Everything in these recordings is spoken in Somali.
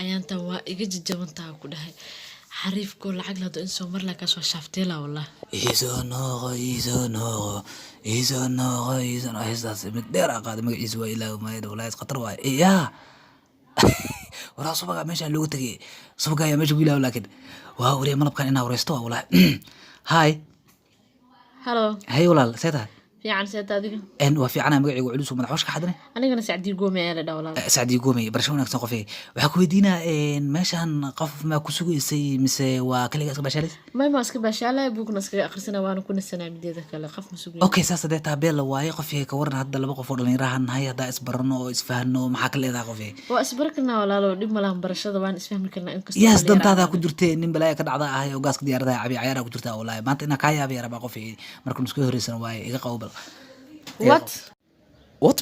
ayaanta waa iga jajabantaa ku dhahay xariifko lacag la in soo mar la ka soo shaftay la wallah iso heestaas mid dheer ah qaad magaciisa waa ilaahu maayad walaas khatar waay ya waraa subaga meesha loogu tagay subaga ayaa meesha ku ilaahu laakiin waa wariye malabkan inaa wareysto waa walaa hi hello hay walaal seeta fiican seeta adiga waa fiicana magaciigu culus madax washka xadane anigana Sacdi Goome ee la dhawlaa Sacdi Goome barasho wanaagsan qofay waxa ku weydiinaa meeshan qof ma ku sugaysay mise waa kaliya iska bashaalays ma iska bashalay buugna iska akhrisana waana ku nasanaa mideeda kale qof ma sugay okay saas dadta beel waaye qofay ka waran hadda laba qof oo dhalinyarahan hay hada isbarano oo isfahanno maxaa ka leedahay qofay waa isbarkana walaalo dib malahan barashada waan isfahmi karnaa in kasta yes dantaada ku jirtay nin balay ka dhacda ah oo gaaska diyaarada cabi ciyaar ku jirta wallahi maanta ina ka yaab yar ba qofay markuu isku horeysan waaye iga qowbal what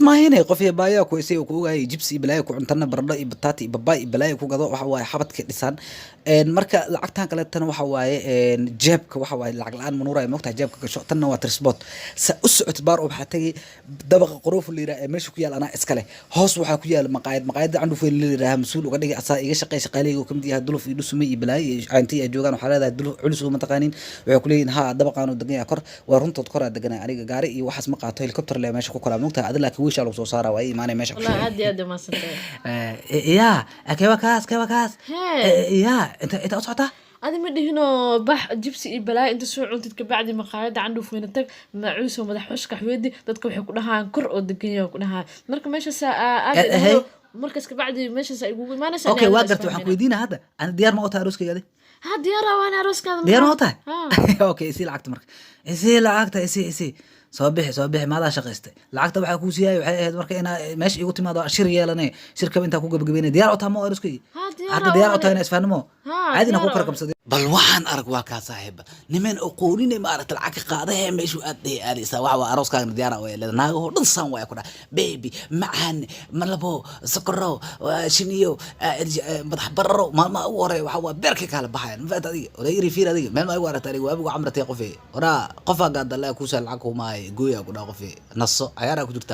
ما هنا قفية بايا كويسة وكوجا جيبسي بلاي كعنتنا بردا بطاطي بباي بلاي كوجا وح واي حبت كدسان مركا لعقتان كلتنا وح واي جيبك وح واي لعق الآن منورة مقطع جيبك كشوتنا وترسبوت سأسعت بار وبحتاجي دبق قروف اللي رأي مش كيال أنا إسكاله هوس وح كيال مقاعد عنده في اللي راه مسؤول وقد يجي أصلا يجي شقالي وكم دي هدلو في لسمي بلاي عنتي أجوجان وحلا هدلو علسو متقانين ويقولين ها دبق عنو دقيقة كر ورنت تذكر دقيقة عليك جاري وحس مقاطع هليكوبتر اللي ماشي كوكلا مقطع عدل كويش على soo saara way iimaanay meesha wala aad ma santay ya akewa kaas ya inta socota adi ma dhihino bax jibsi iyo balaa inta soo cuntid ka bacdi maqaayada candu fiina tag macuuso madax xushka xweedi dadka waxay ku dhahaan kor oo degan ku dhahaan marka meesha saa markaas ka bacdi meesha saa igu iimaanaysa okay waa gartay waxaan ku weydiinaa hadda aan diyaar ma u tahay arooskayga ha diyaar waan arooskada diyaar ma u tahay okay isi lacagta isi soo bixi maada shaqaystay lacagta waxa ku siiyay waxay ahayd marka ina meesh igu timaado shir yeelanay shirka inta ku gabagabeynay diyaar u tahay ma arooskay hadda diyaar u tahay isfahanmo caadina ku karkamsaday bal waxaan arag waa ka saaxiib niman aqoonina ma aragta lacag qaaday meeshu aad aadaysa waxa arooskaaga diyaar oo leedahay naago dhan san way ku dhac baby macaan malabo sakaro shiniyo madax bararo ma u hore waxa waa beerka kala baxayan faad adiga oo yiri fiir adiga meel ma ay warata adiga waa abu amratay qofay ora qofa gaad la ku sal lacag kuma gooya ku dhac qofay naso ayaara ku jirta